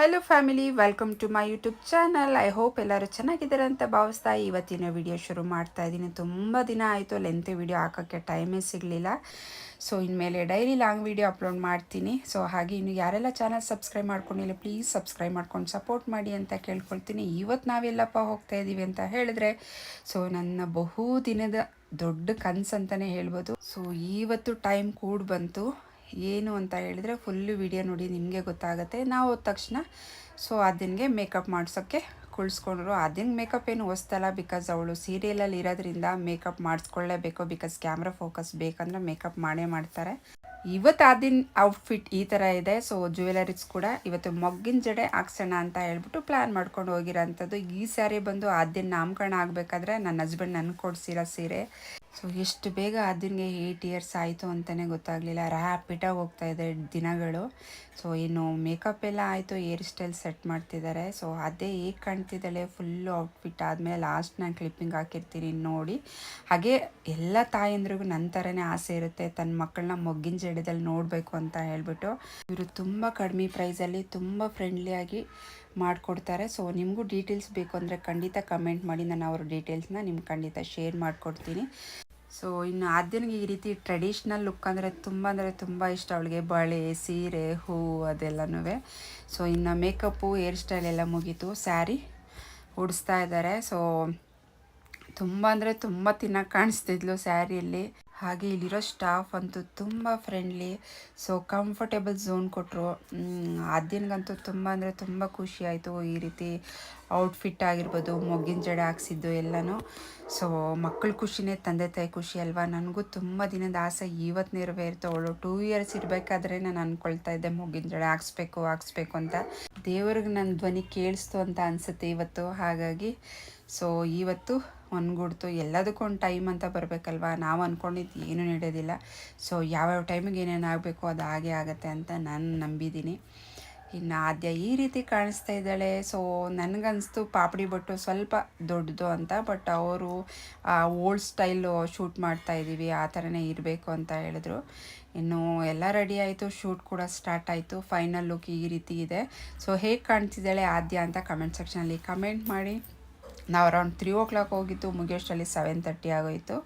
Hello family, welcome to my YouTube channel. I hope ಎಲ್ಲರೂ ಚೆನ್ನಾಗಿದ್ದಾರೆ ಅಂತ ಭಾವಿಸ್ತಾ ಇವತ್ತಿನ ವಿಡಿಯೋ ಶುರು ಮಾಡ್ತಾ ಇದ್ದೀನಿ. ತುಂಬ ದಿನ ಆಯಿತು ಲೆಂತ್ ವಿಡಿಯೋ ಹಾಕೋಕ್ಕೆ ಟೈಮೇ ಸಿಗಲಿಲ್ಲ. ಸೊ ಇನ್ಮೇಲೆ ಡೈಲಿ ಲಾಂಗ್ ವಿಡಿಯೋ ಅಪ್ಲೋಡ್ ಮಾಡ್ತೀನಿ. ಸೊ ಹಾಗೆ ಇನ್ನು ಯಾರೆಲ್ಲ ಚಾನಲ್ ಸಬ್ಸ್ಕ್ರೈಬ್ ಮಾಡ್ಕೊಂಡಿಲ್ಲ ಪ್ಲೀಸ್ ಸಬ್ಸ್ಕ್ರೈಬ್ ಮಾಡ್ಕೊಂಡು ಸಪೋರ್ಟ್ ಮಾಡಿ ಅಂತ ಕೇಳ್ಕೊಳ್ತೀನಿ. ಇವತ್ತು ನಾವೆಲ್ಲಪ್ಪ ಹೋಗ್ತಾ ಇದ್ದೀವಿ ಅಂತ ಹೇಳಿದ್ರೆ, ಸೊ ನನ್ನ ಬಹು ದಿನದ ದೊಡ್ಡ ಕನಸು ಅಂತಲೇ ಹೇಳ್ಬೋದು. ಸೊ ಇವತ್ತು ಟೈಮ್ ಕೂಡ ಬಂತು. ಏನು ಅಂತ ಹೇಳಿದರೆ ಫುಲ್ಲು ವಿಡಿಯೋ ನೋಡಿ ನಿಮಗೆ ಗೊತ್ತಾಗುತ್ತೆ. ನಾವು ಹೋದ ತಕ್ಷಣ ಸೊ ಅದನ್ಗೆ ಮೇಕಪ್ ಮಾಡ್ಸೋಕ್ಕೆ ಕುಳಿಸ್ಕೊಂಡ್ರು. ಅದನ್ನ ಮೇಕಪ್ ಏನು ಹೊಸ್ತಲ್ಲ, ಬಿಕಾಸ್ ಅವಳು ಸೀರಿಯಲಲ್ಲಿ ಇರೋದ್ರಿಂದ ಮೇಕಪ್ ಮಾಡಿಸ್ಕೊಳ್ಳೇಬೇಕು. ಬಿಕಾಸ್ ಕ್ಯಾಮ್ರಾ ಫೋಕಸ್ ಬೇಕಂದ್ರೆ ಮೇಕಪ್ ಮಾಡೇ ಮಾಡ್ತಾರೆ. ಇವತ್ತು ಅದನ್ನ ಔಟ್ಫಿಟ್ ಈ ಥರ ಇದೆ. ಸೊ ಜ್ಯುವೆಲರೀಸ್ ಕೂಡ ಇವತ್ತು ಮೊಗ್ಗಿನ ಜಡೆ ಹಾಕ್ಸೋಣ ಅಂತ ಹೇಳ್ಬಿಟ್ಟು ಪ್ಲ್ಯಾನ್ ಮಾಡ್ಕೊಂಡು ಹೋಗಿರೋಂಥದ್ದು. ಈ ಸ್ಯಾರಿ ಬಂದು ಅದನ್ನ ನಾಮಕರಣ ಆಗಬೇಕಾದ್ರೆ ನನ್ನ ಹಸ್ಬೆಂಡ್ ನನಗೆ ಕೊಡಿಸಿರೋ ಸೀರೆ. ಸೊ ಎಷ್ಟು ಬೇಗ ಅದನ್ಗೆ 8 ಇಯರ್ಸ್ ಆಯಿತು ಅಂತಲೇ ಗೊತ್ತಾಗಲಿಲ್ಲ. ರ್ಯಾಪಿಟಾಗಿ ಹೋಗ್ತಾಯಿದೆ ದಿನಗಳು. ಸೊ ಇನ್ನು ಮೇಕಪ್ ಎಲ್ಲ ಆಯಿತು, ಹೇರ್ ಸ್ಟೈಲ್ ಸೆಟ್ ಮಾಡ್ತಿದ್ದಾರೆ. ಸೊ ಅದೇ ಹೇಗೆ ಕಾಣ್ತಿದ್ದಾಳೆ ಫುಲ್ಲು ಔಟ್ಫಿಟ್ ಆದಮೇಲೆ ಲಾಸ್ಟ್ ನಾನು ಕ್ಲಿಪ್ಪಿಂಗ್ ಹಾಕಿರ್ತೀನಿ ನೋಡಿ. ಹಾಗೆ ಎಲ್ಲ ತಾಯಂದ್ರಿಗೂ ನನ್ನ ಥರನೇ ಆಸೆ ಇರುತ್ತೆ, ತನ್ನ ಮಕ್ಕಳನ್ನ ಮೊಗ್ಗಿನ ಜಡದಲ್ಲಿ ನೋಡಬೇಕು ಅಂತ ಹೇಳ್ಬಿಟ್ಟು. ಇವರು ತುಂಬ ಕಡಿಮೆ ಪ್ರೈಸಲ್ಲಿ ತುಂಬ ಫ್ರೆಂಡ್ಲಿಯಾಗಿ ಮಾಡಿಕೊಡ್ತಾರೆ. ಸೊ ನಿಮಗೂ ಡೀಟೇಲ್ಸ್ ಬೇಕು ಅಂದರೆ ಖಂಡಿತ ಕಮೆಂಟ್ ಮಾಡಿ, ನಾನು ಅವ್ರ ಡೀಟೇಲ್ಸ್ನ ನಿಮ್ಗೆ ಖಂಡಿತ ಶೇರ್ ಮಾಡಿಕೊಡ್ತೀನಿ. ಸೊ ಇನ್ನು ಆದ್ಯನಿಗೆ ಈ ರೀತಿ ಟ್ರೆಡಿಷ್ನಲ್ ಲುಕ್ ಅಂದರೆ ತುಂಬ ಇಷ್ಟ. ಅವಳಿಗೆ ಬಳೆ, ಸೀರೆ, ಹೂವು ಅದೆಲ್ಲನೂ. ಸೊ ಇನ್ನು ಮೇಕಪ್ಪು, ಹೇರ್ ಸ್ಟೈಲ್ ಎಲ್ಲ ಮುಗೀತು. ಸ್ಯಾರಿ ಉಡಿಸ್ತಾ ಇದ್ದಾರೆ. ಸೊ ತುಂಬ ತಿನ್ನಕ್ಕೆ ಕಾಣಿಸ್ತಿದ್ಲು ಸ್ಯಾರಿಯಲ್ಲಿ. ಹಾಗೆ ಇಲ್ಲಿರೋ ಸ್ಟಾಫ್ ಅಂತೂ ತುಂಬ ಫ್ರೆಂಡ್ಲಿ. ಸೊ ಕಂಫರ್ಟೇಬಲ್ ಝೋನ್ ಕೊಟ್ಟರು. ಆದ್ಯನಿಗಂತೂ ತುಂಬ ಖುಷಿ ಆಯಿತು. ಈ ರೀತಿ ಔಟ್ಫಿಟ್ ಆಗಿರ್ಬೋದು, ಮೊಗ್ಗಿನ ಜಡೆ ಹಾಕ್ಸಿದ್ದು ಎಲ್ಲನೂ. ಸೊ ಮಕ್ಕಳ ಖುಷಿನೇ ತಂದೆ ತಾಯಿ ಖುಷಿ ಅಲ್ವಾ. ನನಗೂ ತುಂಬ ದಿನದ ಆಸೆ ಇವತ್ತು ನೆರವೇರಿತು. ಅವಳು 2 ಇಯರ್ಸ್ ಇರಬೇಕಾದ್ರೆ ನಾನು ಅಂದ್ಕೊಳ್ತಾ ಇದ್ದೆ ಮೊಗ್ಗಿನ ಜಡೆ ಹಾಕ್ಸ್ಬೇಕು ಅಂತ. ದೇವ್ರಿಗೆ ನನ್ನ ಧ್ವನಿ ಕೇಳಿಸ್ತು ಅಂತ ಅನಿಸುತ್ತೆ ಇವತ್ತು. ಹಾಗಾಗಿ ಸೊ ಇವತ್ತು ಒಂದ್ಗೂಡ್ತು. ಎಲ್ಲದಕ್ಕೂ ಒಂದು ಟೈಮ್ ಅಂತ ಬರಬೇಕಲ್ವ. ನಾವು ಅಂದ್ಕೊಂಡಿದ್ದು ಏನೂ ನಡೆಯೋದಿಲ್ಲ. ಸೊ ಯಾವ್ಯಾವ ಟೈಮಿಗೆ ಏನೇನು ಆಗಬೇಕು ಅದು ಹಾಗೆ ಆಗುತ್ತೆ ಅಂತ ನಾನು ನಂಬಿದ್ದೀನಿ. ಇನ್ನು ಆದ್ಯ ಈ ರೀತಿ ಕಾಣಿಸ್ತಾ ಇದ್ದಾಳೆ. ಸೊ ನನಗನ್ನಿಸ್ತು ಪಾಪಡಿ ಬೊಟ್ಟು ಸ್ವಲ್ಪ ದೊಡ್ಡದು ಅಂತ. ಬಟ್ ಅವರು ಓಲ್ಡ್ ಸ್ಟೈಲು ಶೂಟ್ ಮಾಡ್ತಾಯಿದ್ದೀವಿ, ಆ ಥರನೇ ಇರಬೇಕು ಅಂತ ಹೇಳಿದ್ರು. ಇನ್ನು ಎಲ್ಲ ರೆಡಿ ಆಯಿತು, ಶೂಟ್ ಕೂಡ ಸ್ಟಾರ್ಟ್ ಆಯಿತು. ಫೈನಲ್ ಲುಕ್ ಈ ರೀತಿ ಇದೆ. ಸೊ ಹೇಗೆ ಕಾಣ್ತಿದ್ದಾಳೆ ಆದ್ಯ ಅಂತ ಕಮೆಂಟ್ ಸೆಕ್ಷನಲ್ಲಿ ಕಮೆಂಟ್ ಮಾಡಿ. ನಾವು ಅರೌಂಡ್ 3 o'clock ಹೋಗಿತ್ತು, ಮುಗಿಯೋಷ್ಟರಲ್ಲಿ 7:30 ಆಗೋಯಿತು.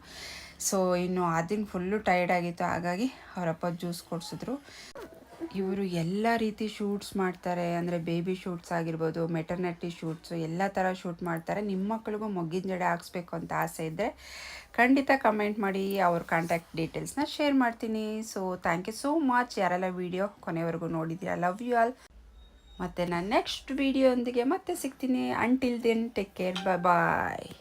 ಸೊ ಇನ್ನು ಅದನ್ನು ಫುಲ್ಲು ಟೈರ್ಡ್ ಆಗಿತ್ತು. ಹಾಗಾಗಿ ಅವರಪ್ಪ ಜ್ಯೂಸ್ ಕೊಡಿಸಿದ್ರು. ಇವರು ಎಲ್ಲ ರೀತಿ ಶೂಟ್ಸ್ ಮಾಡ್ತಾರೆ, ಅಂದರೆ ಬೇಬಿ ಶೂಟ್ಸ್ ಆಗಿರ್ಬೋದು, ಮೆಟರ್ನಿಟಿ ಶೂಟ್ಸು, ಎಲ್ಲ ಥರ ಶೂಟ್ ಮಾಡ್ತಾರೆ. ನಿಮ್ಮ ಮಕ್ಕಳಿಗೂ ಮೊಗ್ಗಿನ ಜಡೆ ಹಾಕ್ಸ್ಬೇಕು ಅಂತ ಆಸೆ ಇದ್ದರೆ ಖಂಡಿತ ಕಮೆಂಟ್ ಮಾಡಿ, ಅವ್ರ ಕಾಂಟ್ಯಾಕ್ಟ್ ಡೀಟೇಲ್ಸ್ನ ಶೇರ್ ಮಾಡ್ತೀನಿ. So thank you so much ಯಾರೆಲ್ಲ ವೀಡಿಯೋ ಕೊನೆವರೆಗೂ ನೋಡಿದ್ದೀರಾ. Love you all. ಮತ್ತು ನಾನು ನೆಕ್ಸ್ಟ್ ವೀಡಿಯೋ ಒಂದಿಗೆ ಮತ್ತೆ ಸಿಗ್ತೀನಿ. ಅಂಟಿಲ್ ದೆನ್ ಟೇಕ್ ಕೇರ್, ಬಾಯ್.